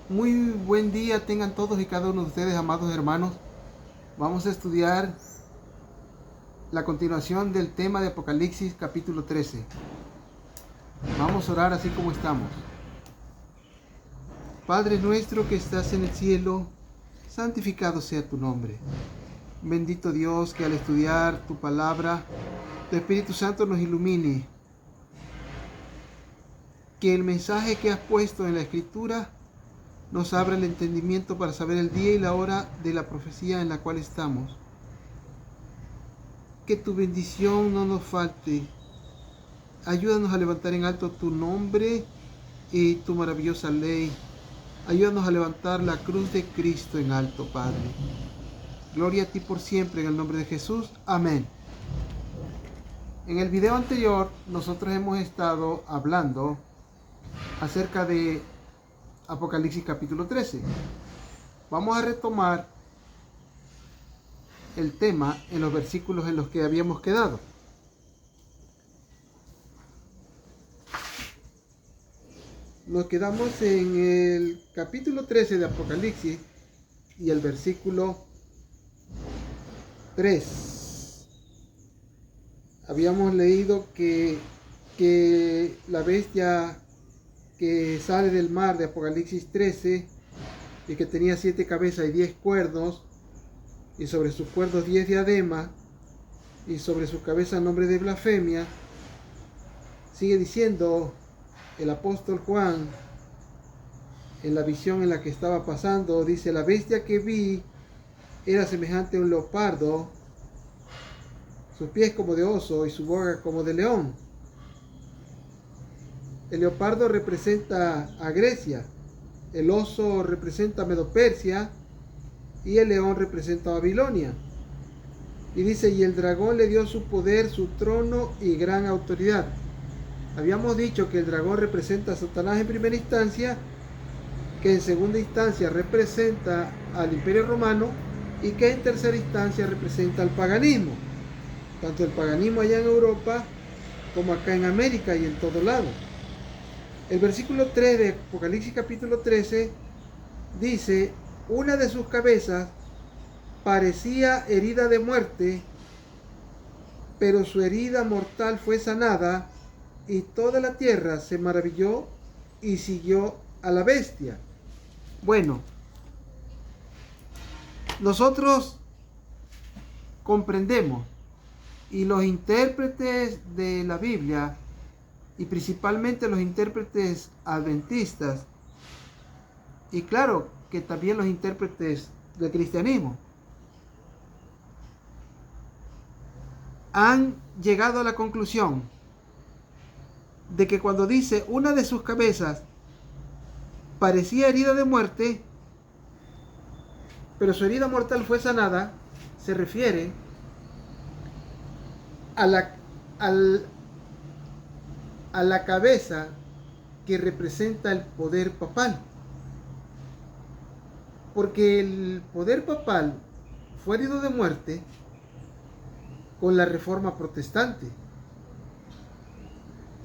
Muy buen día tengan todos y cada uno de ustedes, amados hermanos. Vamos a estudiar la continuación del tema de Apocalipsis capítulo 13. Vamos a orar así como estamos. Padre nuestro que estás en el cielo, santificado sea tu nombre. Bendito Dios, que al estudiar tu palabra, tu Espíritu Santo nos ilumine. Que el mensaje que has puesto en la Escritura nos abra el entendimiento para saber el día y la hora de la profecía en la cual estamos. Que tu bendición no nos falte. Ayúdanos a levantar en alto tu nombre y tu maravillosa ley. Ayúdanos a levantar la cruz de Cristo en alto, Padre. Gloria a ti por siempre, en el nombre de Jesús. Amén. En el video anterior, nosotros hemos estado hablando acerca de Apocalipsis capítulo 13. Vamos a retomar el tema en los versículos en los que habíamos quedado. Nos quedamos en el capítulo 13 de Apocalipsis y el versículo 3. Habíamos leído que la bestia que sale del mar de Apocalipsis 13 y que tenía 7 cabezas y 10 cuernos, y sobre sus cuernos 10 diademas, y sobre sus cabezas nombre de blasfemia, sigue diciendo el apóstol Juan en la visión en la que estaba pasando, dice: la bestia que vi era semejante a un leopardo, sus pies como de oso y su boca como de león. El leopardo representa a Grecia, el oso representa a Medo-Persia y el león representa a Babilonia. Y dice: y el dragón le dio su poder, su trono y gran autoridad. Habíamos dicho que el dragón representa a Satanás en primera instancia, que en segunda instancia representa al Imperio Romano y que en tercera instancia representa al paganismo. Tanto el paganismo allá en Europa como acá en América y en todo lado. El versículo 3 de Apocalipsis capítulo 13 dice: una de sus cabezas parecía herida de muerte, pero su herida mortal fue sanada, y toda la tierra se maravilló y siguió a la bestia. Bueno, nosotros comprendemos, y los intérpretes de la Biblia, y principalmente los intérpretes adventistas, y claro que también los intérpretes del cristianismo, han llegado a la conclusión de que cuando dice una de sus cabezas parecía herida de muerte, pero su herida mortal fue sanada, se refiere a la cabeza que representa el poder papal. Porque el poder papal fue herido de muerte con la reforma protestante.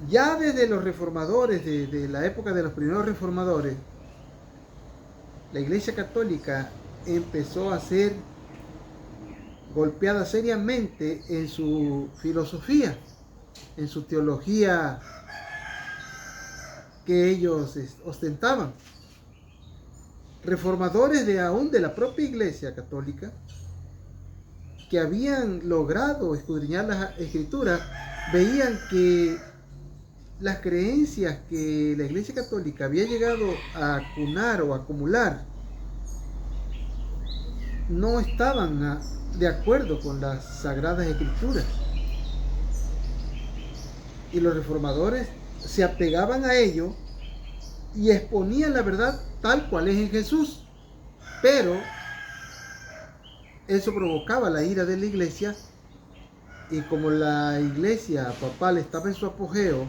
Ya desde los reformadores, de la época de los primeros reformadores, la Iglesia Católica empezó a ser golpeada seriamente en su filosofía, en su teología que ellos ostentaban. Reformadores aún de la propia Iglesia Católica, que habían logrado escudriñar las Escrituras, veían que las creencias que la Iglesia Católica había llegado a acunar o acumular no estaban de acuerdo con las Sagradas Escrituras. Y los reformadores se apegaban a ello y exponían la verdad tal cual es en Jesús. Pero eso provocaba la ira de la Iglesia, y como la Iglesia papal estaba en su apogeo,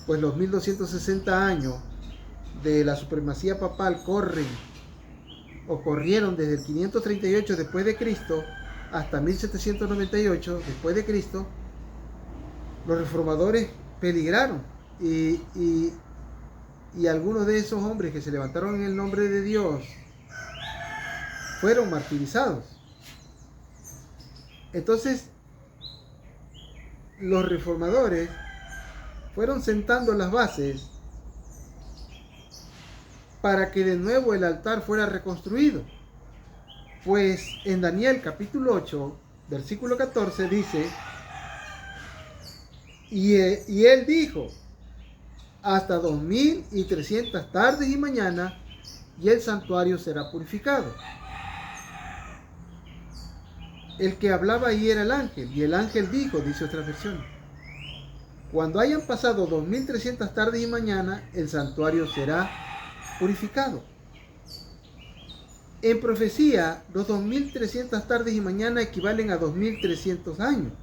pues los 1260 años de la supremacía papal corrieron desde el 538 después de Cristo hasta 1798 después de Cristo. Los reformadores peligraron y y algunos de esos hombres que se levantaron en el nombre de Dios fueron martirizados. Entonces, los reformadores fueron sentando las bases para que de nuevo el altar fuera reconstruido. Pues en Daniel capítulo 8, versículo 14 dice, y él dijo, hasta 2300 tardes y mañanas, y el santuario será purificado. El que hablaba ahí era el ángel, y el ángel dijo, dice otra versión, cuando hayan pasado 2300 tardes y mañana, el santuario será purificado. En profecía, los 2300 tardes y mañana equivalen a 2300 años.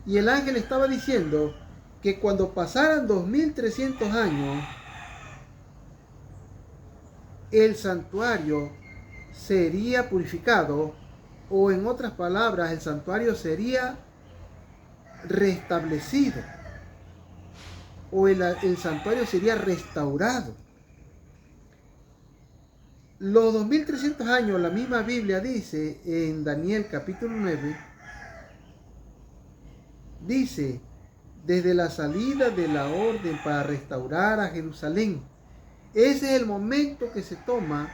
Y el ángel estaba diciendo que cuando pasaran 2300 años, el santuario sería purificado, o en otras palabras, el santuario sería restablecido, o el santuario sería restaurado. Los 2300 años, la misma Biblia dice en Daniel capítulo 9, dice, desde la salida de la orden para restaurar a Jerusalén. Ese es el momento que se toma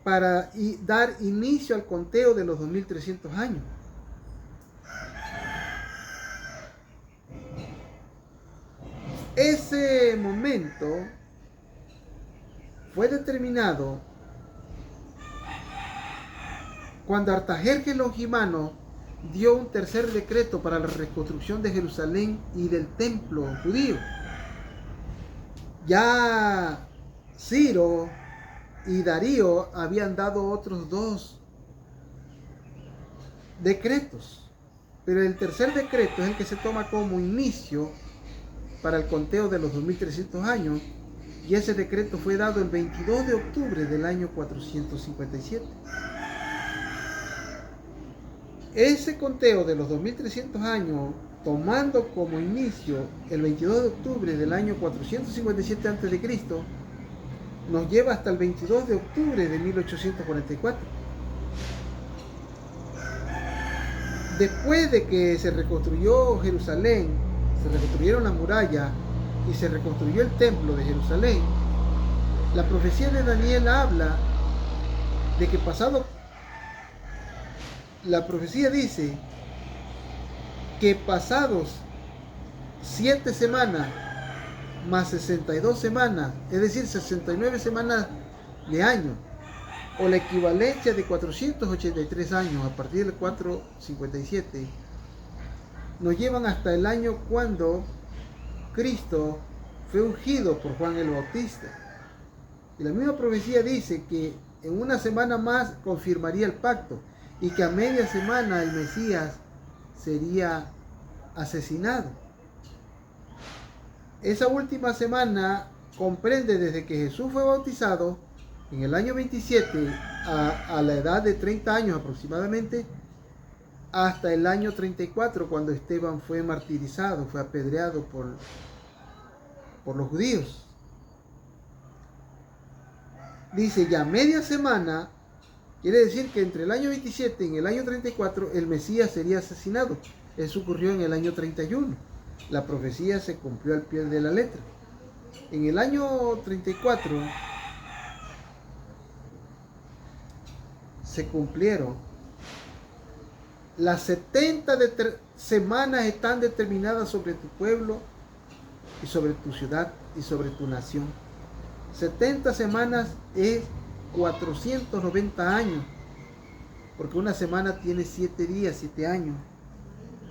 para dar inicio al conteo de los 2300 años. Ese momento fue determinado cuando Artajerjes Longimano dio un tercer decreto para la reconstrucción de Jerusalén y del templo judío. Ya Ciro y Darío habían dado otros 2 decretos, pero el tercer decreto es el que se toma como inicio para el conteo de los 2300 años, y ese decreto fue dado el 22 de octubre del año 457. Ese conteo de los 2300 años, tomando como inicio el 22 de octubre del año 457 a.C., nos lleva hasta el 22 de octubre de 1844. Después de que se reconstruyó Jerusalén, se reconstruyeron las murallas y se reconstruyó el templo de Jerusalén, la profecía de Daniel habla de que la profecía dice que pasados 7 semanas más 62 semanas, es decir, 69 semanas de año, o la equivalencia de 483 años a partir del 457, nos llevan hasta el año cuando Cristo fue ungido por Juan el Bautista. Y la misma profecía dice que en una semana más confirmaría el pacto y que a media semana el Mesías sería asesinado. Esa última semana comprende desde que Jesús fue bautizado en el año 27 a la edad de 30 años aproximadamente, hasta el año 34 cuando Esteban fue martirizado, fue apedreado por los judíos. Dice ya media semana, quiere decir que entre el año 27 y el año 34 el Mesías sería asesinado. Eso ocurrió en el año 31. La profecía se cumplió al pie de la letra. En el año 34 se cumplieron las 70 semanas están determinadas sobre tu pueblo y sobre tu ciudad y sobre tu nación. 70 semanas es 490 años, porque una semana tiene 7 días, 7 años.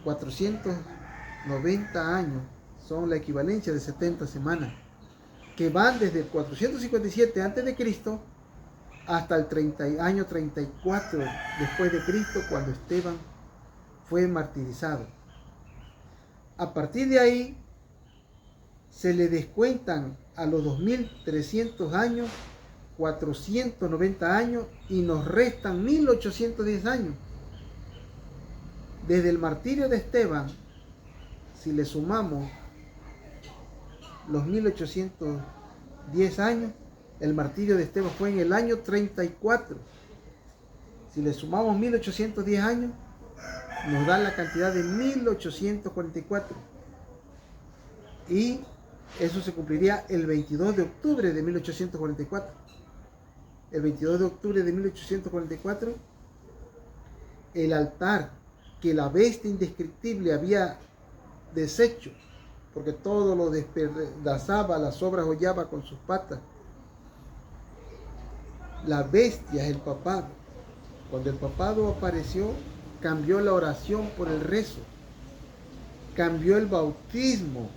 490 años son la equivalencia de 70 semanas, que van desde el 457 a.C. hasta el año 34 después de Cristo, cuando Esteban fue martirizado. A partir de ahí se le descuentan a los 2300 años 490 años y nos restan 1810 años. Desde el martirio de Esteban, si le sumamos los 1810 años, el martirio de Esteban fue en el año 34. Si le sumamos 1810 años, nos da la cantidad de 1844. Y eso se cumpliría el 22 de octubre de 1844. El 22 de octubre de 1844, el altar que la bestia indescriptible había deshecho, porque todo lo despedazaba, las obras hollaba con sus patas. La bestia es el papado. Cuando el papado apareció, cambió la oración por el rezo, cambió el bautismo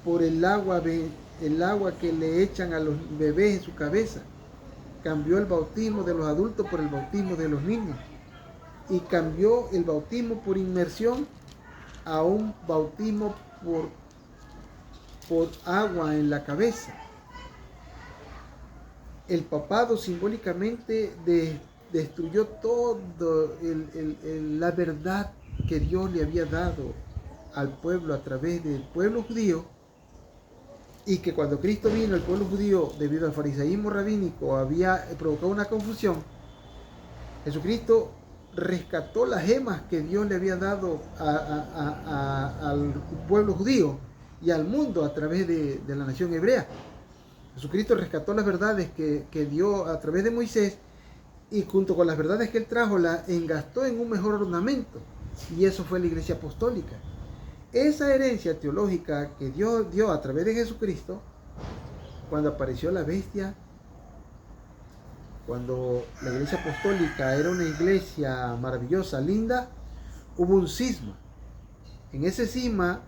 por el agua que le echan a los bebés en su cabeza, cambió el bautismo de los adultos por el bautismo de los niños, y cambió el bautismo por inmersión a un bautismo por agua en la cabeza. El papado simbólicamente destruyó toda la verdad que Dios le había dado al pueblo a través del pueblo judío, y que cuando Cristo vino, el pueblo judío, debido al fariseísmo rabínico, había provocado una confusión. Jesucristo rescató las gemas que Dios le había dado al pueblo judío y al mundo a través de la nación hebrea. Jesucristo rescató las verdades que dio a través de Moisés, y junto con las verdades que él trajo, las engastó en un mejor ornamento, y eso fue la Iglesia Apostólica. Esa herencia teológica que Dios dio a través de Jesucristo, cuando apareció la bestia, cuando la Iglesia Apostólica era una iglesia maravillosa, linda, hubo un cisma. En ese cisma,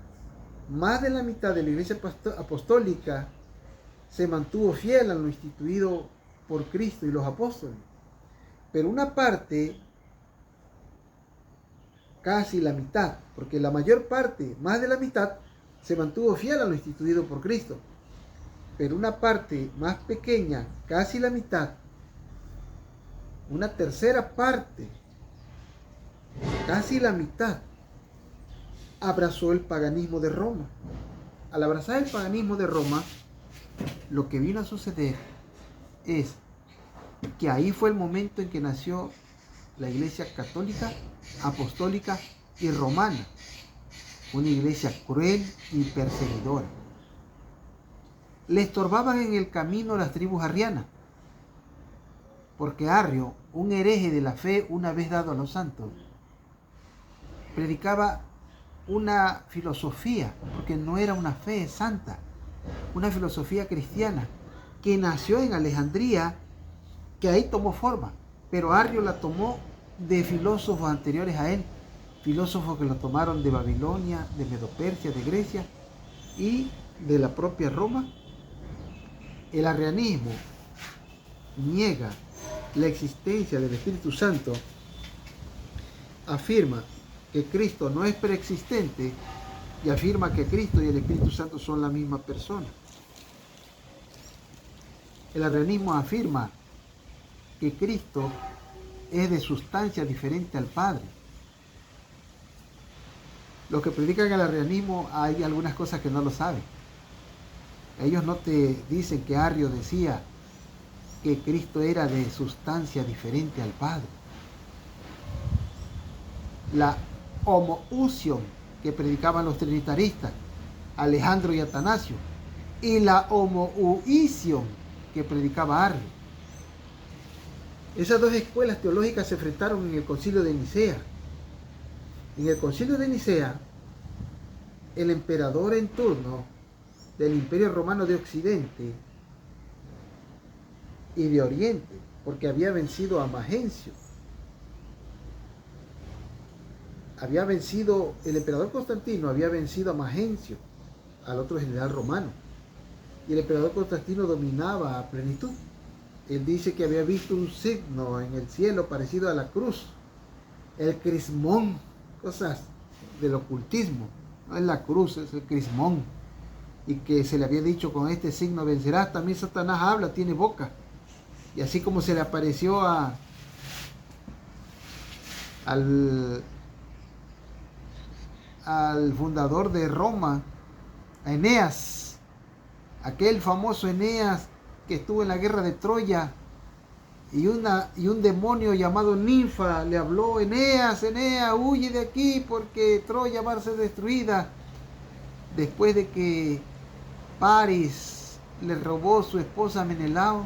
más de la mitad de la Iglesia Apostólica se mantuvo fiel a lo instituido por Cristo y los apóstoles. Pero una parte, casi la mitad, porque la mayor parte, más de la mitad, se mantuvo fiel a lo instituido por Cristo. Pero una parte más pequeña, casi la mitad, una tercera parte, casi la mitad, abrazó el paganismo de Roma. Al abrazar el paganismo de Roma, lo que vino a suceder es que ahí fue el momento en que nació la Iglesia católica, apostólica y romana, una iglesia cruel y perseguidora. Le estorbaban en el camino las tribus arrianas, porque Arrio, un hereje de la fe una vez dado a los santos, predicaba una filosofía, porque no era una fe santa, una filosofía cristiana que nació en Alejandría, que ahí tomó forma, pero Arrio la tomó de filósofos anteriores a él, filósofos que lo tomaron de Babilonia, de Medopersia, de Grecia y de la propia Roma. El arrianismo niega la existencia del Espíritu Santo, afirma que Cristo no es preexistente y afirma que Cristo y el Espíritu Santo son la misma persona. El arrianismo afirma que Cristo es de sustancia diferente al Padre. Los que predican el arrianismo, hay algunas cosas que no lo saben. Ellos no te dicen que Arrio decía que Cristo era de sustancia diferente al Padre. La homoousion que predicaban los trinitaristas, Alejandro y Atanasio, y la homoousion que predicaba Arrio. Esas dos escuelas teológicas se enfrentaron en el Concilio de Nicea. En el Concilio de Nicea, el emperador en turno del Imperio Romano de Occidente y de Oriente, porque había vencido a Magencio, el emperador Constantino había vencido a Magencio, al otro general romano, y el emperador Constantino dominaba a plenitud. Él dice que había visto un signo en el cielo parecido a la cruz, el crismón, cosas del ocultismo. No es la cruz, es el crismón. Y que se le había dicho: con este signo vencerás. También Satanás habla, tiene boca. Y así como se le apareció al fundador de Roma, a Eneas, aquel famoso Eneas que estuvo en la guerra de Troya, y un demonio llamado Ninfa le habló: Eneas, Eneas, huye de aquí porque Troya va a ser destruida. Después de que Paris le robó su esposa Menelao,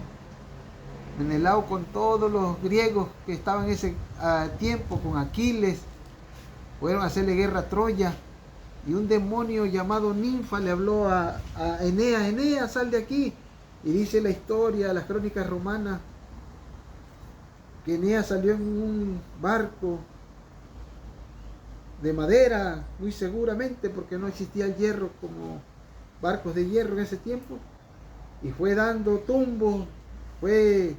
Menelao con todos los griegos que estaban en ese tiempo, con Aquiles, fueron a hacerle guerra a Troya. Y un demonio llamado Ninfa le habló a Eneas: Eneas, sal de aquí. Y dice la historia, las crónicas romanas, que Eneas salió en un barco de madera, muy seguramente, porque no existía el hierro como barcos de hierro en ese tiempo, y fue dando tumbos, fue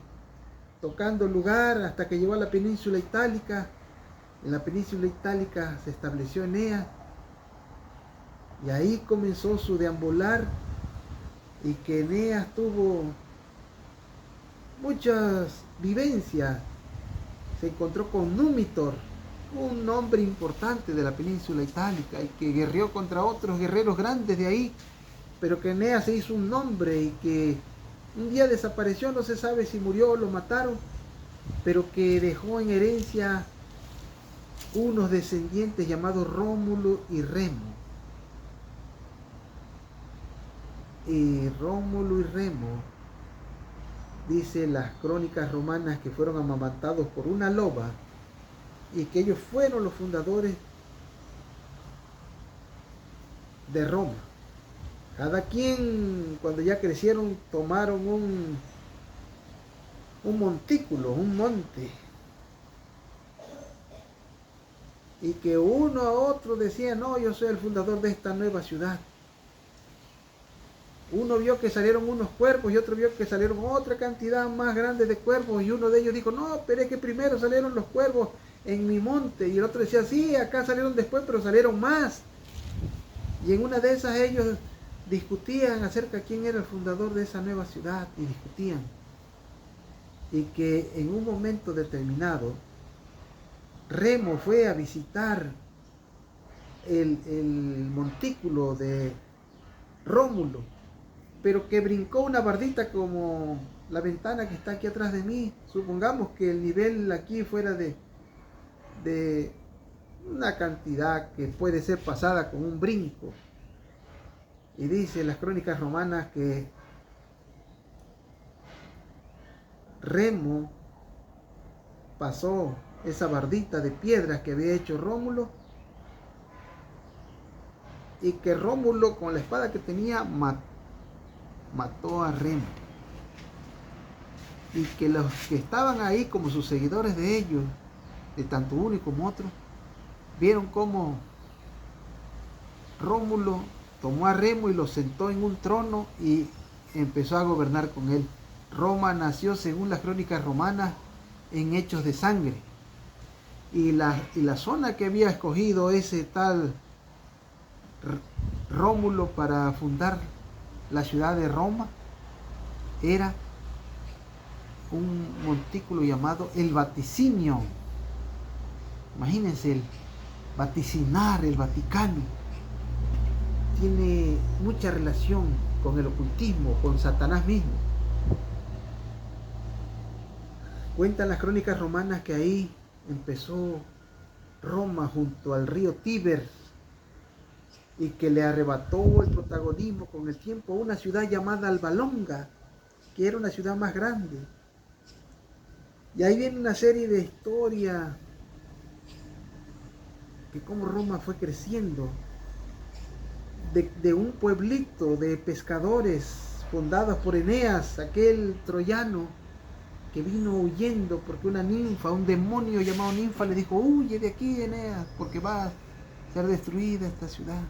tocando lugar hasta que llegó a la península itálica. En la península itálica se estableció Eneas, y ahí comenzó su deambular, y que Eneas tuvo muchas vivencias. Se encontró con Númitor, un hombre importante de la península itálica, y que guerreó contra otros guerreros grandes de ahí, pero que Eneas se hizo un nombre y que un día desapareció, no se sabe si murió o lo mataron, pero que dejó en herencia unos descendientes llamados Rómulo y Remo. Y Rómulo y Remo, dice las crónicas romanas, que fueron amamantados por una loba, y que ellos fueron los fundadores de Roma. Cada quien, cuando ya crecieron, tomaron un montículo, un monte, y que uno a otro decía: no, yo soy el fundador de esta nueva ciudad. Uno vio que salieron unos cuervos y otro vio que salieron otra cantidad más grande de cuervos, y uno de ellos dijo: no, pero es que primero salieron los cuervos en mi monte. Y el otro decía: sí, acá salieron después, pero salieron más. Y en una de esas ellos discutían acerca de quién era el fundador de esa nueva ciudad, y discutían. Y que en un momento determinado Remo fue a visitar el montículo de Rómulo, pero que brincó una bardita como la ventana que está aquí atrás de mí. Supongamos que el nivel aquí fuera de una cantidad que puede ser pasada con un brinco. Y dice las crónicas romanas que Remo pasó esa bardita de piedras que había hecho Rómulo, y que Rómulo, con la espada que tenía, mató a Remo. Y que los que estaban ahí como sus seguidores de ellos, de tanto uno y como otro, vieron cómo Rómulo tomó a Remo y lo sentó en un trono y empezó a gobernar con él. Roma nació, según las crónicas romanas, en hechos de sangre. Y la zona que había escogido ese tal Rómulo para fundar la ciudad de Roma era un montículo llamado el Vaticinio. Imagínense, el vaticinar, el Vaticano, tiene mucha relación con el ocultismo, con Satanás mismo. Cuentan las crónicas romanas que ahí empezó Roma junto al río Tíber, y que le arrebató el protagonismo con el tiempo a una ciudad llamada Alba Longa, que era una ciudad más grande. Y ahí viene una serie de historias que cómo Roma fue creciendo, de un pueblito de pescadores fundados por Eneas, aquel troyano que vino huyendo porque una ninfa, un demonio llamado Ninfa, le dijo: huye de aquí, Eneas, porque va a ser destruida esta ciudad.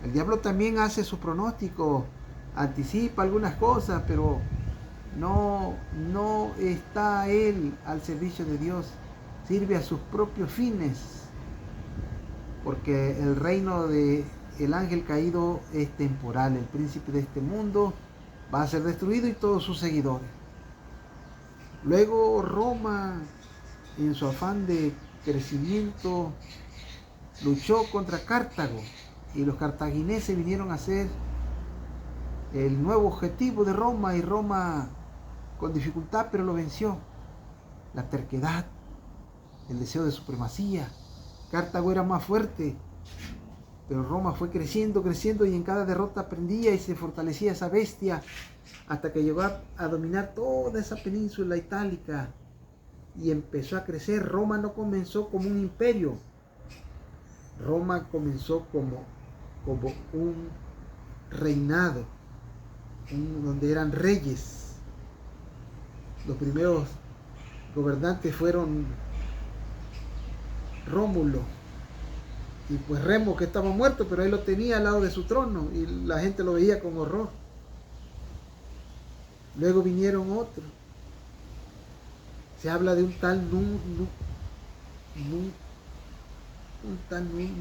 El diablo también hace su pronóstico, anticipa algunas cosas, pero no está él al servicio de Dios, sirve a sus propios fines, porque el reino del ángel caído es temporal. El príncipe de este mundo va a ser destruido y todos sus seguidores. Luego Roma, en su afán de crecimiento, luchó contra Cartago, y los cartagineses vinieron a ser el nuevo objetivo de Roma, y Roma con dificultad, pero lo venció. La terquedad, el deseo de supremacía. Cartago era más fuerte, pero Roma fue creciendo, creciendo, y en cada derrota aprendía y se fortalecía esa bestia hasta que llegó a dominar toda esa península itálica y empezó a crecer. Roma no comenzó como un imperio, Roma comenzó como un reinado, donde eran reyes. Los primeros gobernantes fueron Rómulo y pues Remo, que estaba muerto, pero él lo tenía al lado de su trono y la gente lo veía con horror. Luego vinieron otros. Se habla de un tal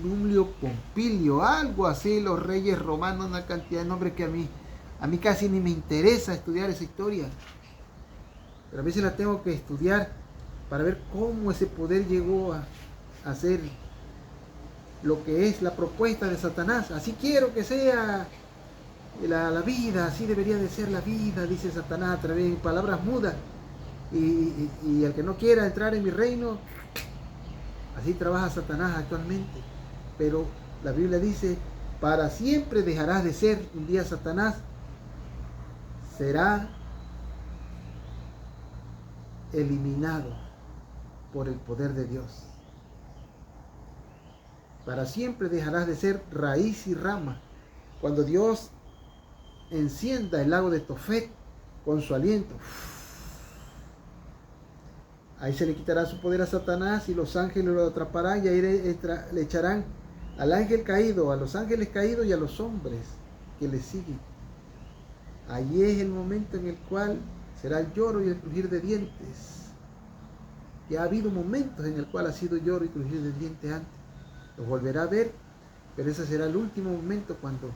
Numio Pompilio, algo así, los reyes romanos, una cantidad de nombres que a mí casi ni me interesa estudiar esa historia, pero a veces la tengo que estudiar para ver cómo ese poder llegó a ser lo que es la propuesta de Satanás. Así quiero que sea la vida, así debería de ser la vida, dice Satanás a través de palabras mudas. Y el que no quiera entrar en mi reino, así trabaja Satanás actualmente. Pero la Biblia dice, para siempre dejarás de ser. Un día Satanás será eliminado por el poder de Dios. Para siempre dejarás de ser raíz y rama. Cuando Dios encienda el lago de Tofet con su aliento, ahí se le quitará su poder a Satanás y los ángeles lo atraparán, y ahí le echarán al ángel caído, a los ángeles caídos y a los hombres que le siguen. Ahí es el momento en el cual será el lloro y el crujir de dientes. Ya ha habido momentos en el cual ha sido lloro y crujir de dientes antes. Los volverá a ver, pero ese será el último momento cuando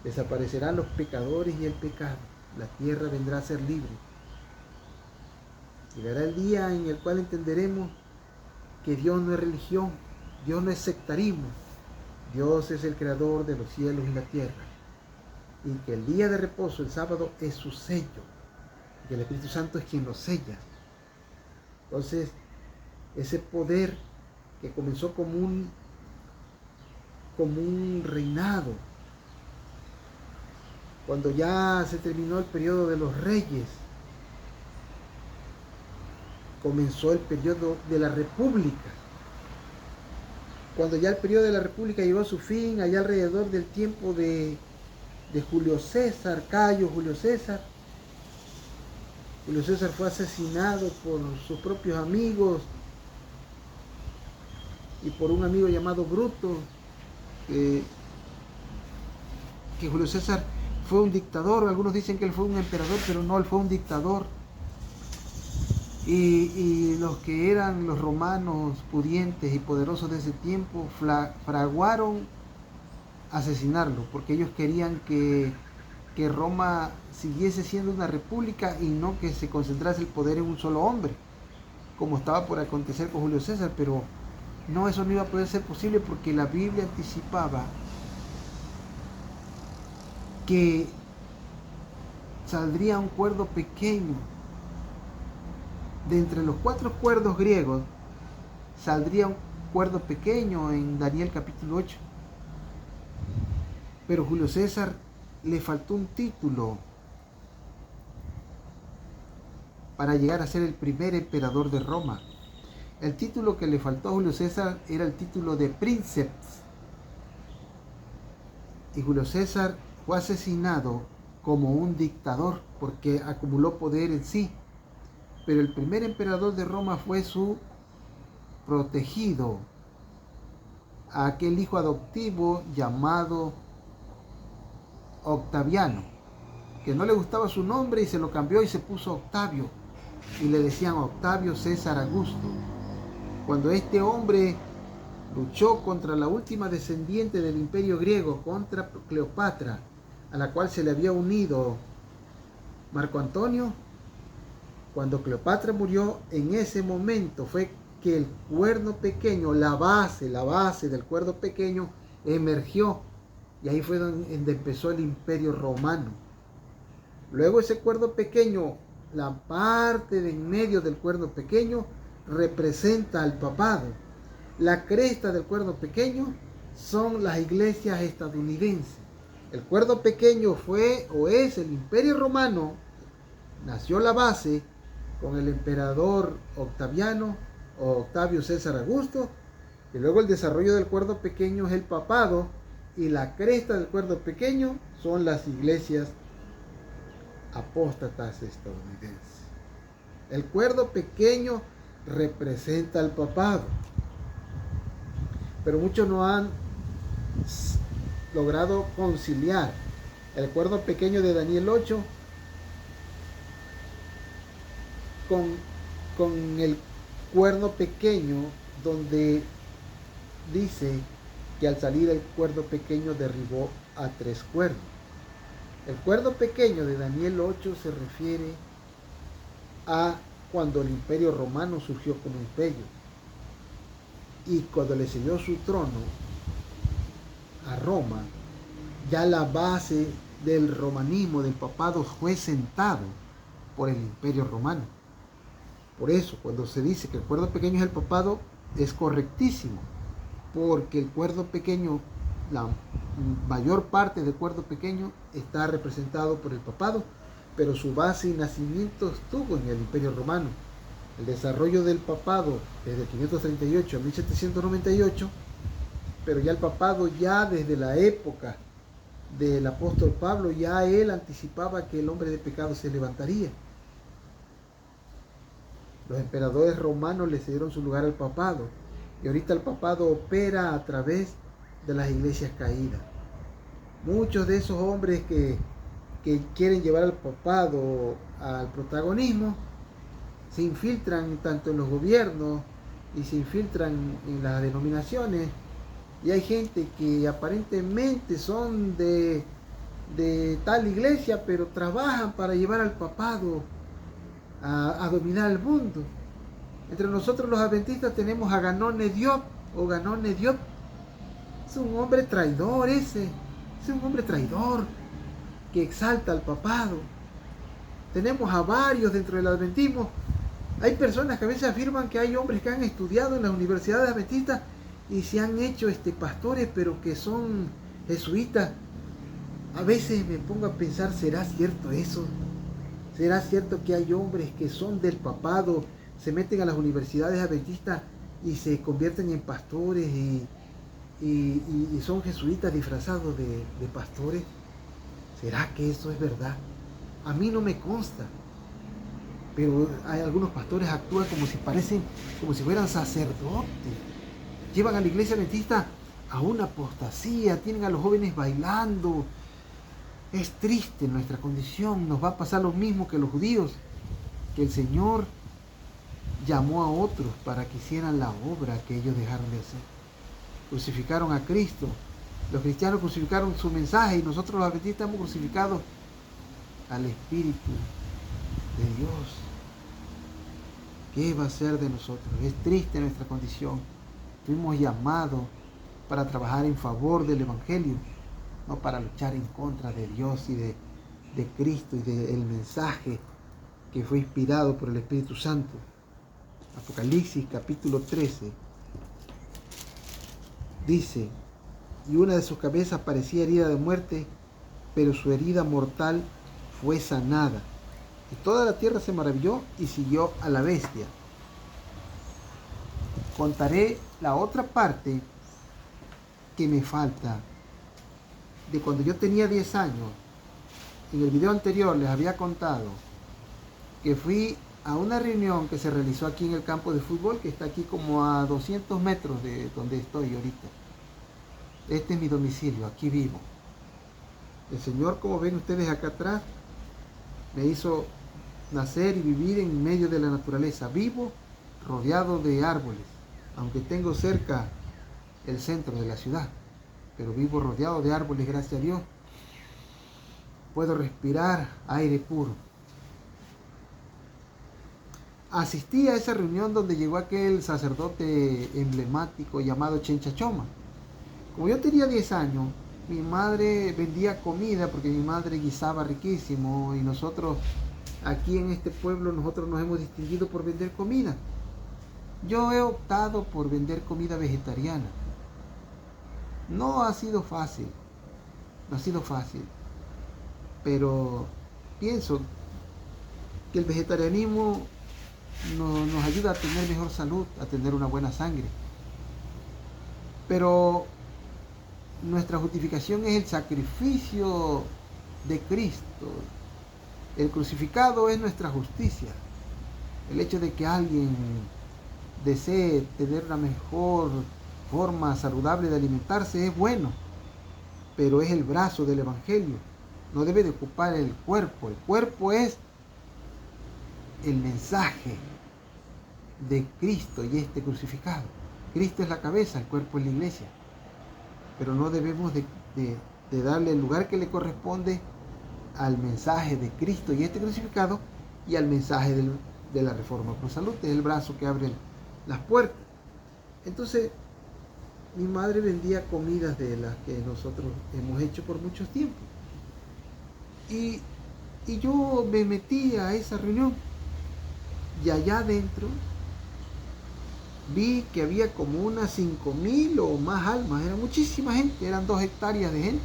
desaparecerán los pecadores y el pecado. La tierra vendrá a ser libre. Llegará el día en el cual entenderemos que Dios no es religión, Dios no es sectarismo, Dios es el creador de los cielos y la tierra, y que el día de reposo, el sábado, es su sello, y que el Espíritu Santo es quien lo sella. Entonces, ese poder que comenzó como un reinado, cuando ya se terminó el periodo de los reyes, comenzó el periodo de la república. Cuando ya el periodo de la república llegó a su fin, allá alrededor del tiempo de Julio César, Cayo Julio César. Julio César fue asesinado por sus propios amigos y por un amigo llamado Bruto, que Julio César fue un dictador. Algunos dicen que él fue un emperador, pero no, él fue un dictador. Y los que eran los romanos pudientes y poderosos de ese tiempo fraguaron asesinarlo, porque ellos querían que Roma siguiese siendo una república y no que se concentrase el poder en un solo hombre, como estaba por acontecer con Julio César. Pero no, eso no iba a poder ser posible, porque la Biblia anticipaba que saldría un cuerdo pequeño. De entre los 4 cuerdos griegos saldría un cuerdo pequeño en Daniel capítulo 8. Pero Julio César le faltó un título para llegar a ser el primer emperador de Roma. El título que le faltó a Julio César era el título de princeps. Y Julio César fue asesinado como un dictador porque acumuló poder en sí. Pero el primer emperador de Roma fue su protegido, aquel hijo adoptivo llamado Octaviano, que no le gustaba su nombre y se lo cambió y se puso Octavio, y le decían Octavio César Augusto. Cuando este hombre luchó contra la última descendiente del imperio griego, contra Cleopatra, a la cual se le había unido Marco Antonio, cuando Cleopatra murió, en ese momento fue que el cuerno pequeño, la base del cuerno pequeño emergió Y ahí fue donde empezó el Imperio Romano. Luego ese cuerno pequeño, la parte de en medio del cuerno pequeño, representa al papado. La cresta del cuerno pequeño son las iglesias estadounidenses. El cuerno pequeño fue o es el Imperio Romano. Nació la base con el emperador Octaviano o Octavio César Augusto, y luego el desarrollo del cuerno pequeño es el papado, y la cresta del cuerno pequeño son las iglesias apóstatas estadounidenses. El cuerno pequeño representa al papado, pero muchos no han logrado conciliar el cuerno pequeño de Daniel 8 con el cuerno pequeño donde dice que al salir el cuerno pequeño derribó a 3 cuernos. El cuerno pequeño de Daniel 8 se refiere a cuando el Imperio Romano surgió como imperio, y cuando le cedió su trono a Roma, ya la base del romanismo, del papado, fue sentado por el Imperio Romano. Por eso, cuando se dice que el cuerno pequeño es el papado, es correctísimo, porque el cuerno pequeño, la mayor parte del cuerno pequeño está representado por el papado, pero su base y nacimiento estuvo en el Imperio Romano. El desarrollo del papado desde 538 a 1798, pero ya el papado, ya desde la época del apóstol Pablo, ya él anticipaba que el hombre de pecado se levantaría. Los emperadores romanos le cedieron su lugar al papado, y ahorita el papado opera a través de las iglesias caídas. Muchos de esos hombres que quieren llevar al papado al protagonismo se infiltran tanto en los gobiernos y se infiltran en las denominaciones, y hay gente que aparentemente son de tal iglesia, pero trabajan para llevar al papado a dominar el mundo. Entre nosotros los adventistas tenemos a Ganón Diop o Ganón Diop. Es un hombre traidor ese, es un hombre traidor que exalta al papado. Tenemos a varios dentro del adventismo. Hay personas que a veces afirman que hay hombres que han estudiado en las universidades adventistas y se han hecho pastores, pero que son jesuitas. A veces me pongo a pensar, ¿será cierto eso? ¿Será cierto que hay hombres que son del papado, se meten a las universidades adventistas y se convierten en pastores y son jesuitas disfrazados de pastores? ¿Será que eso es verdad? A mí no me consta, pero hay algunos pastores actúan como si fueran sacerdotes. Llevan a la iglesia adventista a una apostasía, tienen a los jóvenes bailando. Es triste nuestra condición, nos va a pasar lo mismo que los judíos, que el Señor llamó a otros para que hicieran la obra que ellos dejaron de hacer. Crucificaron a Cristo, los cristianos crucificaron su mensaje, y nosotros los adventistas hemos crucificado al Espíritu de Dios. ¿Qué va a ser de nosotros? Es triste nuestra condición. Fuimos llamados para trabajar en favor del Evangelio, no para luchar en contra de Dios y de Cristo y del mensaje que fue inspirado por el Espíritu Santo. Apocalipsis capítulo 13 dice: y una de sus cabezas parecía herida de muerte, pero su herida mortal fue sanada. Y toda la tierra se maravilló y siguió a la bestia. Contaré la otra parte que me falta. De cuando yo tenía 10 años, en el video anterior les había contado que fui a una reunión que se realizó aquí en el campo de fútbol, que está aquí como a 200 metros de donde estoy ahorita. Este es mi domicilio, aquí vivo. El Señor, como ven ustedes acá atrás, me hizo nacer y vivir en medio de la naturaleza. Vivo rodeado de árboles, aunque tengo cerca el centro de la ciudad, pero vivo rodeado de árboles, gracias a Dios. Puedo respirar aire puro. Asistí a esa reunión donde llegó aquel sacerdote emblemático llamado Chencha Choma. Como yo tenía 10 años, mi madre vendía comida porque mi madre guisaba riquísimo y nosotros aquí en este pueblo nosotros nos hemos distinguido por vender comida. Yo he optado por vender comida vegetariana. No ha sido fácil, no ha sido fácil, pero pienso que el vegetarianismo nos ayuda a tener mejor salud, a tener una buena sangre. Pero nuestra justificación es el sacrificio de Cristo. El crucificado es nuestra justicia. El hecho de que alguien desee tener una mejor forma saludable de alimentarse es bueno, pero es el brazo del Evangelio. No debe de ocupar el cuerpo. El cuerpo es el mensaje de Cristo y este crucificado. Cristo es la cabeza, el cuerpo es la iglesia. Pero no debemos de darle el lugar que le corresponde al mensaje de Cristo y este crucificado y al mensaje de la Reforma Pro Salud, es el brazo que abre las puertas. Entonces, mi madre vendía comidas de las que nosotros hemos hecho por mucho tiempo. Y yo me metí a esa reunión y allá adentro vi que había como unas 5,000 o más almas, era muchísima gente, eran 2 hectáreas de gente.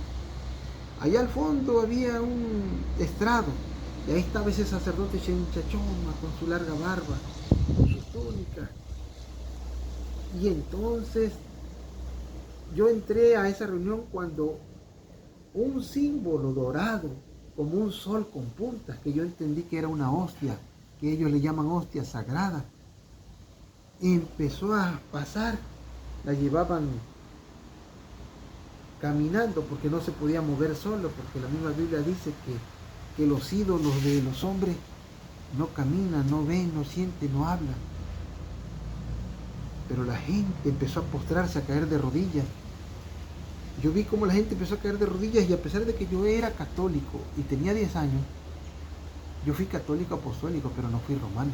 Allá al fondo había un estrado y ahí estaba ese sacerdote Chenchachoma con su larga barba, con sus túnicas. Y entonces yo entré a esa reunión cuando un símbolo dorado, como un sol con puntas, que yo entendí que era una hostia, que ellos le llaman hostia sagrada, empezó a pasar. La llevaban caminando porque no se podía mover solo, porque la misma Biblia dice que los ídolos de los hombres no caminan, no ven, no sienten, no hablan. Pero la gente empezó a postrarse, a caer de rodillas. Yo vi cómo la gente empezó a caer de rodillas y a pesar de que yo era católico y tenía 10 años, yo fui católico apostólico, pero no fui romano.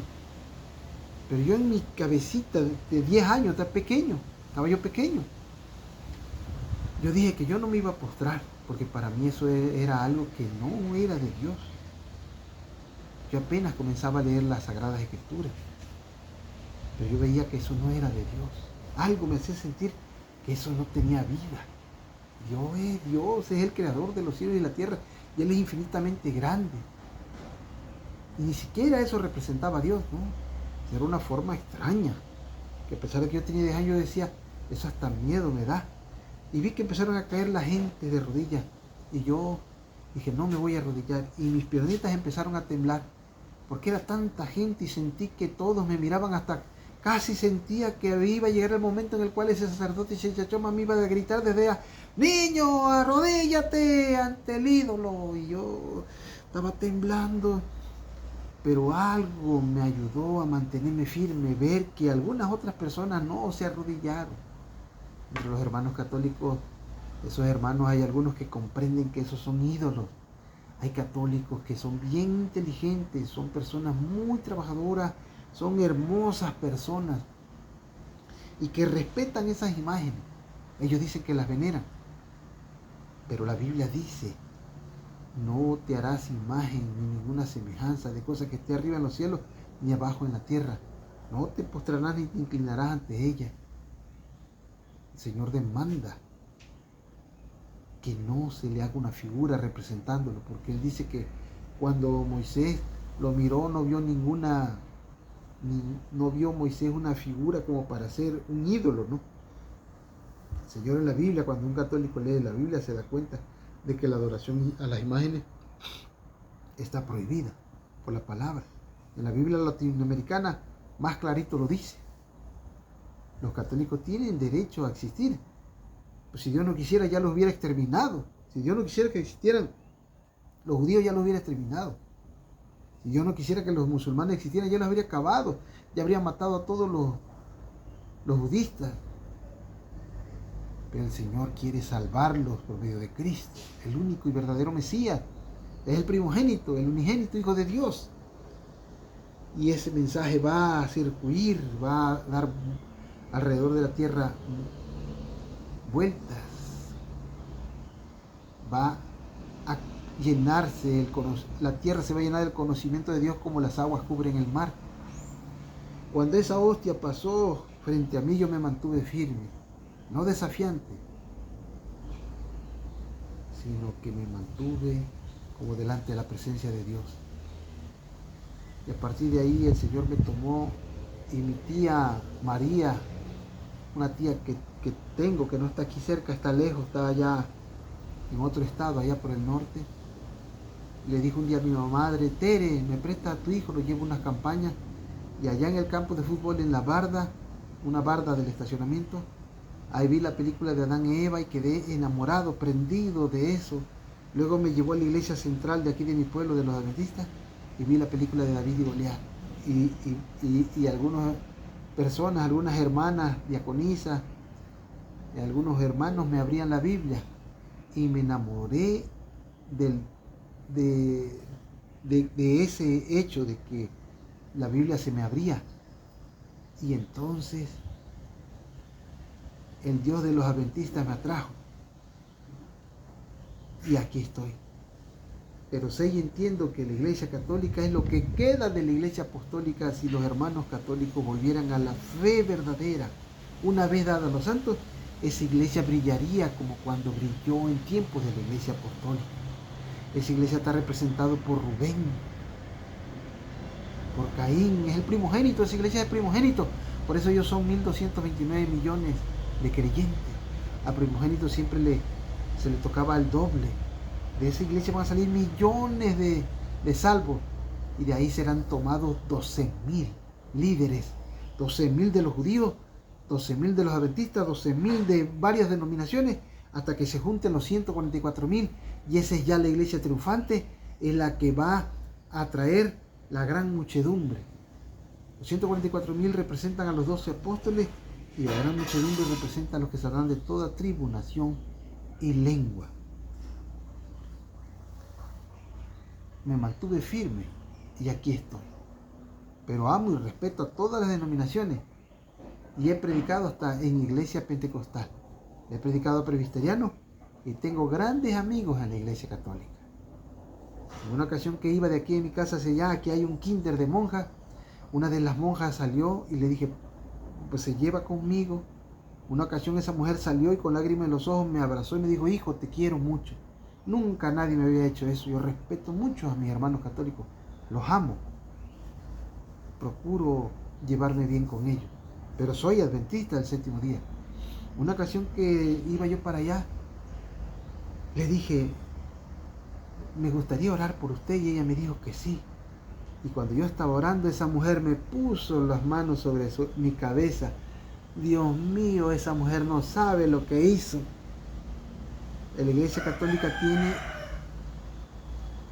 Pero yo en mi cabecita de 10 años, estaba pequeño, estaba yo pequeño. Yo dije que yo no me iba a postrar, porque para mí eso era algo que no era de Dios. Yo apenas comenzaba a leer las Sagradas Escrituras, pero yo veía que eso no era de Dios. Algo me hacía sentir que eso no tenía vida. Dios es el creador de los cielos y la tierra, y Él es infinitamente grande. Y ni siquiera eso representaba a Dios, ¿no? Era una forma extraña, que a pesar de que yo tenía 10 años, yo decía, eso hasta miedo me da. Y vi que empezaron a caer la gente de rodillas, y yo dije, no me voy a arrodillar, y mis piernitas empezaron a temblar, porque era tanta gente, y sentí que todos me miraban, hasta casi sentía que iba a llegar el momento en el cual ese sacerdote Chenchachoma me iba a gritar desde allá, niño, arrodíllate ante el ídolo. Y yo estaba temblando, pero algo me ayudó a mantenerme firme, ver que algunas otras personas no se arrodillaron. Entre los hermanos católicos, esos hermanos hay algunos que comprenden que esos son ídolos. Hay católicos que son bien inteligentes, son personas muy trabajadoras, son hermosas personas y que respetan esas imágenes. Ellos dicen que las veneran, pero la Biblia dice, no te harás imagen ni ninguna semejanza de cosa que esté arriba en los cielos ni abajo en la tierra. No te postrarás ni te inclinarás ante ella. El Señor demanda que no se le haga una figura representándolo, porque Él dice que cuando Moisés lo miró no vio Moisés una figura como para ser un ídolo, ¿no? El Señor en la Biblia, cuando un católico lee la Biblia, se da cuenta de que la adoración a las imágenes está prohibida por la palabra. En la Biblia latinoamericana más clarito lo dice. Los católicos tienen derecho a existir. Pues si Dios no quisiera, ya los hubiera exterminado. Si Dios no quisiera que existieran los judíos, ya los hubiera exterminado. Si Dios no quisiera que los musulmanes existieran, ya los habría acabado. Ya habría matado a todos los budistas. Pero el Señor quiere salvarlos por medio de Cristo, el único y verdadero Mesías. Es el primogénito, el unigénito Hijo de Dios. Y ese mensaje va a circuir, va a dar alrededor de la tierra vueltas. va a llenarse, la tierra se va a llenar del conocimiento de Dios como las aguas cubren el mar. Cuando esa hostia pasó frente a mí, yo me mantuve firme, no desafiante, sino que me mantuve como delante de la presencia de Dios. Y a partir de ahí el Señor me tomó, y mi tía María, una tía que tengo, que no está aquí cerca, está lejos, está allá en otro estado, allá por el norte, le dijo un día a mi mamá: madre, Tere, me presta a tu hijo, lo llevo unas campañas. Y allá en el campo de fútbol, en la barda, una barda del estacionamiento, ahí vi la película de Adán y Eva y quedé enamorado, prendido de eso. Luego me llevó a la iglesia central de aquí de mi pueblo, de los adventistas, y vi la película de David y Goliat. Y algunas personas, algunas hermanas diaconisas, y algunos hermanos me abrían la Biblia, y me enamoré de ese hecho de que la Biblia se me abría. Y entonces el Dios de los adventistas me atrajo. Y aquí estoy. Pero sé y entiendo que la Iglesia Católica es lo que queda de la Iglesia Apostólica si los hermanos católicos volvieran a la fe verdadera. Una vez dada a los santos, esa iglesia brillaría como cuando brilló en tiempos de la Iglesia Apostólica. Esa iglesia está representada por Rubén, por Caín, es el primogénito, esa iglesia es el primogénito. Por eso ellos son 1.229 millones de creyentes. A primogénito siempre se le tocaba el doble. De esa iglesia van a salir millones de salvos, y de ahí serán tomados 12.000 líderes, 12.000 de los judíos, 12.000 de los adventistas, 12.000 de varias denominaciones, hasta que se junten los 144.000, y esa es ya la iglesia triunfante, es la que va a traer la gran muchedumbre. Los 144.000 representan a los 12 apóstoles, y la gran muchedumbre representa a los que saldrán de toda tribu, nación y lengua. Me mantuve firme y aquí estoy. Pero amo y respeto a todas las denominaciones, y he predicado hasta en iglesia pentecostal. He predicado presbiteriano y tengo grandes amigos en la iglesia católica. En una ocasión que iba de aquí en mi casa hacia allá, aquí hay un kinder de monjas, una de las monjas salió y le dije: pues se lleva conmigo. Una ocasión esa mujer salió y con lágrimas en los ojos me abrazó y me dijo: hijo, te quiero mucho. Nunca nadie me había hecho eso. Yo respeto mucho a mis hermanos católicos, los amo, procuro llevarme bien con ellos, pero soy adventista del séptimo día. Una ocasión que iba yo para allá, le dije: me gustaría orar por usted, y ella me dijo que sí. Y cuando yo estaba orando, esa mujer me puso las manos sobre mi cabeza. Dios mío, esa mujer no sabe lo que hizo. La iglesia católica tiene,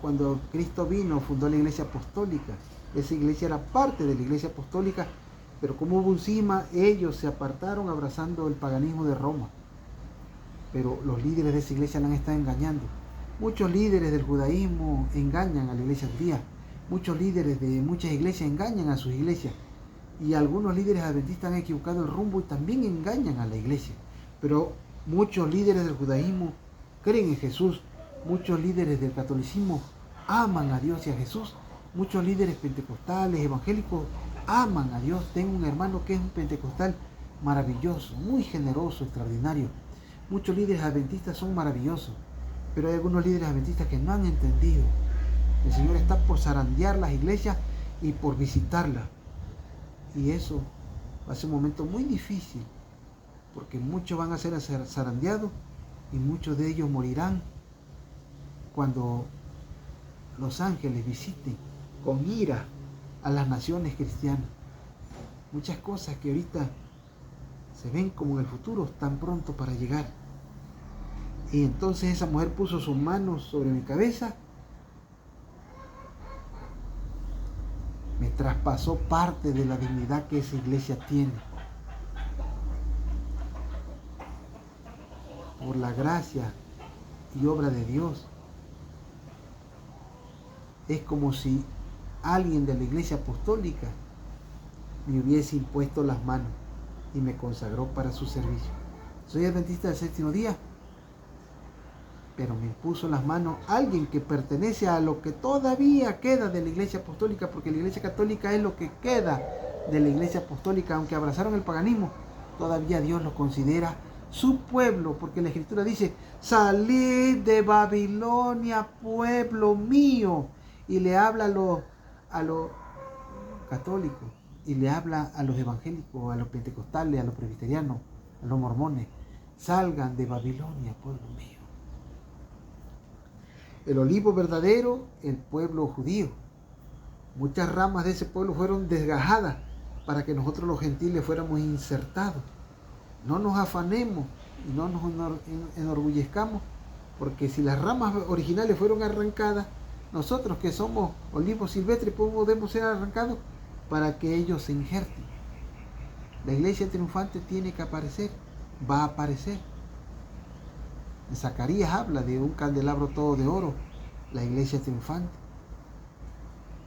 cuando Cristo vino, fundó la iglesia apostólica. Esa iglesia era parte de la iglesia apostólica, pero como hubo un cisma, ellos se apartaron abrazando el paganismo de Roma. Pero los líderes de esa iglesia la han estado engañando. Muchos líderes del judaísmo engañan a la iglesia judía. Muchos líderes de muchas iglesias engañan a sus iglesias. Y algunos líderes adventistas han equivocado el rumbo y también engañan a la iglesia. Pero muchos líderes del judaísmo creen en Jesús. Muchos líderes del catolicismo aman a Dios y a Jesús. Muchos líderes pentecostales, evangélicos, aman a Dios. Tengo un hermano que es un pentecostal maravilloso, muy generoso, extraordinario. Muchos líderes adventistas son maravillosos, pero hay algunos líderes adventistas que no han entendido. El Señor está por zarandear las iglesias y por visitarlas. Y eso va a ser un momento muy difícil, porque muchos van a ser zarandeados y muchos de ellos morirán cuando los ángeles visiten con ira a las naciones cristianas. Muchas cosas que ahorita se ven como en el futuro están pronto para llegar. Y entonces esa mujer puso sus manos sobre mi cabeza, me traspasó parte de la dignidad que esa iglesia tiene. Por la gracia y obra de Dios, es como si alguien de la iglesia apostólica me hubiese impuesto las manos y me consagró para su servicio. Soy adventista del séptimo día, pero me impuso las manos alguien que pertenece a lo que todavía queda de la Iglesia Apostólica, porque la Iglesia Católica es lo que queda de la Iglesia Apostólica. Aunque abrazaron el paganismo, todavía Dios lo considera su pueblo, porque la Escritura dice: salid de Babilonia, pueblo mío. Y le habla a los católicos, y le habla a los evangélicos, a los pentecostales, a los presbiterianos, a los mormones: salgan de Babilonia, pueblo mío. El olivo verdadero, el pueblo judío. Muchas ramas de ese pueblo fueron desgajadas para que nosotros los gentiles fuéramos insertados. No nos afanemos y no nos enorgullezcamos, porque si las ramas originales fueron arrancadas, nosotros que somos olivos silvestres podemos ser arrancados para que ellos se injerten. La iglesia triunfante tiene que aparecer, va a aparecer. En Zacarías habla de un candelabro todo de oro, la iglesia triunfante.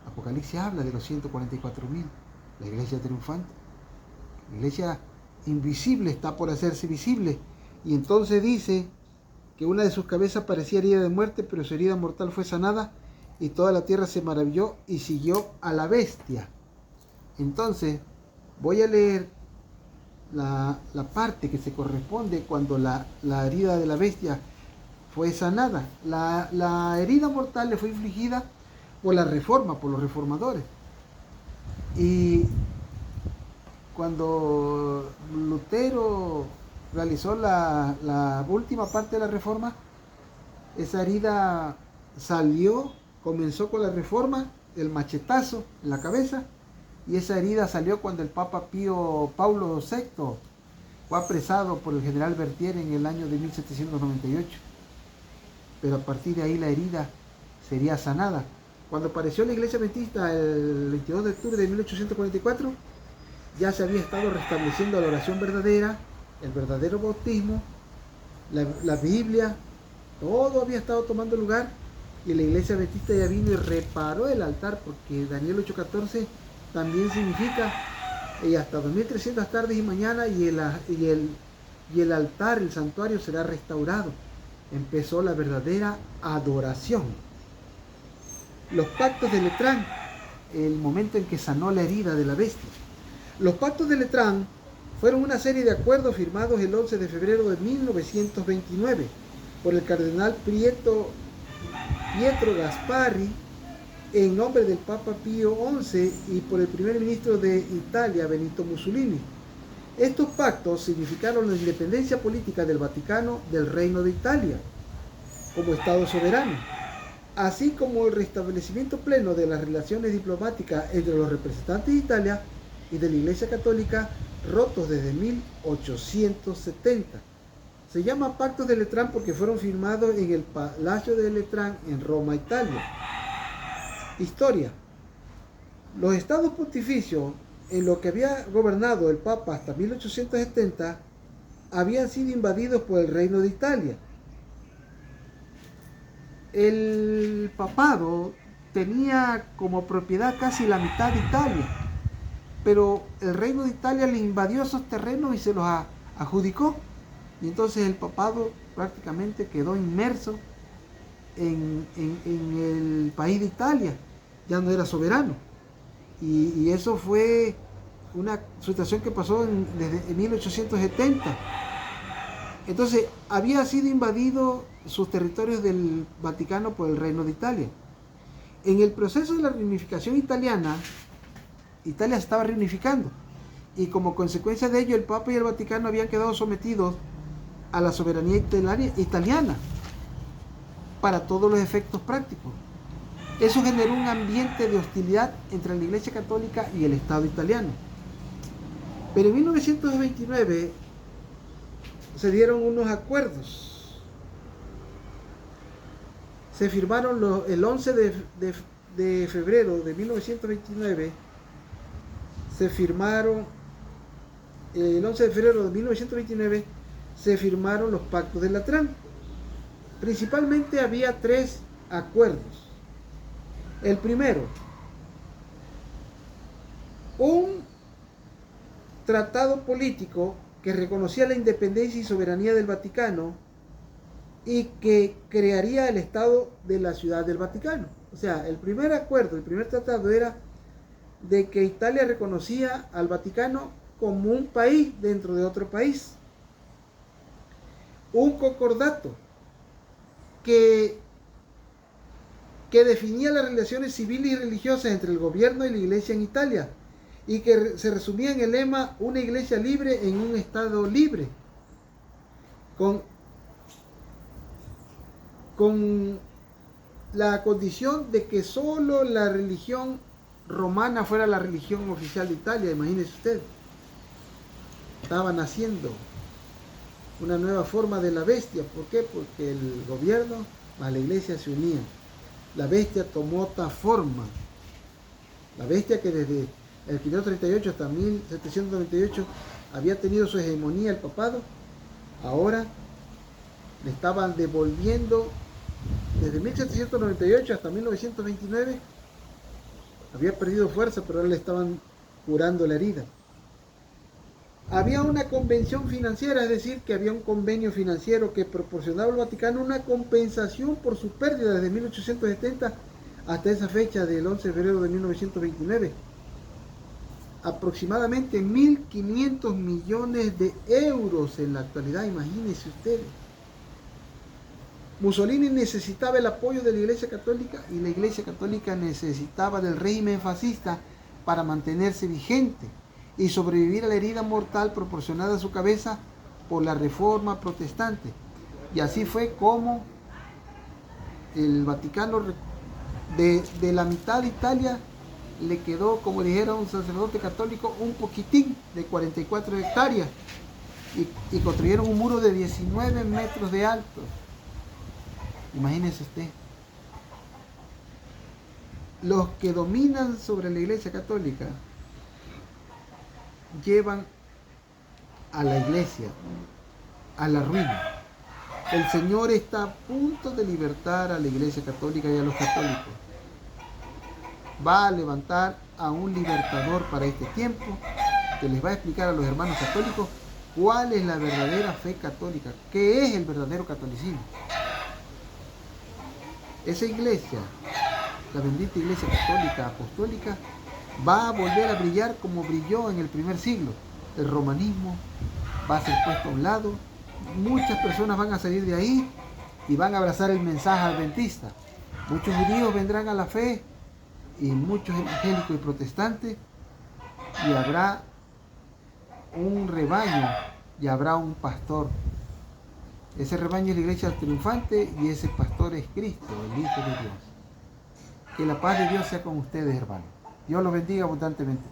Apocalipsis habla de los 144.000, la iglesia triunfante. La iglesia invisible está por hacerse visible, y entonces dice que una de sus cabezas parecía herida de muerte, pero su herida mortal fue sanada, y toda la tierra se maravilló y siguió a la bestia. Entonces voy a leer la parte que se corresponde cuando la herida de la bestia fue sanada. La herida mortal le fue infligida por la reforma, por los reformadores. Y cuando Lutero realizó la última parte de la reforma, esa herida salió, comenzó con la reforma, el machetazo en la cabeza, y esa herida salió cuando el Papa Paulo VI fue apresado por el general Berthier en el año de 1798. Pero a partir de ahí la herida sería sanada. Cuando apareció la iglesia adventista el 22 de octubre de 1844, ya se había estado restableciendo la oración verdadera, el verdadero bautismo, la Biblia, todo había estado tomando lugar, y la iglesia adventista ya vino y reparó el altar, porque Daniel 8:14 también significa hasta 2300 tardes y mañana, y el altar, el santuario será restaurado. Empezó la verdadera adoración. Los pactos de Letrán, el momento en que sanó la herida de la bestia. Los pactos de Letrán fueron una serie de acuerdos firmados el 11 de febrero de 1929 por el cardenal Pietro Gasparri en nombre del Papa Pío XI y por el primer ministro de Italia, Benito Mussolini. Estos pactos significaron la independencia política del Vaticano del Reino de Italia como Estado soberano, así como el restablecimiento pleno de las relaciones diplomáticas entre los representantes de Italia y de la Iglesia Católica, rotos desde 1870. Se llama Pactos de Letrán porque fueron firmados en el Palacio de Letrán en Roma, Italia. Historia. Los estados pontificios en lo que había gobernado el Papa hasta 1870 habían sido invadidos por el Reino de Italia. El papado tenía como propiedad casi la mitad de Italia, pero el Reino de Italia le invadió esos terrenos y se los adjudicó, y entonces el papado prácticamente quedó inmerso en el país de Italia, ya no era soberano, y eso fue una situación que pasó desde 1870. Entonces había sido invadido sus territorios del Vaticano por el Reino de Italia. En el proceso de la reunificación italiana, Italia se estaba reunificando, y como consecuencia de ello el Papa y el Vaticano habían quedado sometidos a la soberanía italiana para todos los efectos prácticos. Eso generó un ambiente de hostilidad entre la Iglesia Católica y el Estado italiano. Pero en 1929 se dieron unos acuerdos. Se firmaron el 11 de febrero de 1929. Se firmaron el 11 de febrero de 1929 se firmaron los pactos de Letrán. Principalmente había 3 acuerdos. El primero, un tratado político que reconocía la independencia y soberanía del Vaticano y que crearía el Estado de la Ciudad del Vaticano. O sea, el primer acuerdo, el primer tratado era de que Italia reconocía al Vaticano como un país dentro de otro país. Un concordato que definía las relaciones civiles y religiosas entre el gobierno y la iglesia en Italia y que se resumía en el lema una iglesia libre en un estado libre, con la condición de que solo la religión romana fuera la religión oficial de Italia. Imagínese usted, estaba naciendo una nueva forma de la bestia. ¿Por qué? Porque el gobierno más la iglesia se unían. La bestia tomó otra forma. La bestia que desde el 538 hasta 1798 había tenido su hegemonía el papado, ahora le estaban devolviendo desde 1798 hasta 1929. Había perdido fuerza, pero ahora le estaban curando la herida. Había una convención financiera, es decir, que había un convenio financiero que proporcionaba al Vaticano una compensación por su pérdida desde 1870 hasta esa fecha del 11 de febrero de 1929. Aproximadamente 1.500 millones de euros en la actualidad, imagínense ustedes. Mussolini necesitaba el apoyo de la Iglesia Católica y la Iglesia Católica necesitaba del régimen fascista para mantenerse vigente y sobrevivir a la herida mortal proporcionada a su cabeza por la Reforma Protestante. Y así fue como el Vaticano, de la mitad de Italia, le quedó, como dijera un sacerdote católico, un poquitín de 44 hectáreas y construyeron un muro de 19 metros de alto. Imagínese usted. Los que dominan sobre la Iglesia Católica llevan a la Iglesia a la ruina. El Señor está a punto de libertar a la Iglesia Católica y a los católicos. Va a levantar a un libertador para este tiempo que les va a explicar a los hermanos católicos cuál es la verdadera fe católica, qué es el verdadero catolicismo. Esa iglesia, la bendita Iglesia Católica Apostólica, va a volver a brillar como brilló en el primer siglo. El romanismo va a ser puesto a un lado, muchas personas van a salir de ahí y van a abrazar el mensaje adventista. Muchos judíos vendrán a la fe y muchos evangélicos y protestantes, y habrá un rebaño y habrá un pastor. Ese rebaño es la iglesia triunfante y ese pastor es Cristo, el Hijo de Dios. Que la paz de Dios sea con ustedes, hermanos. Dios los bendiga abundantemente.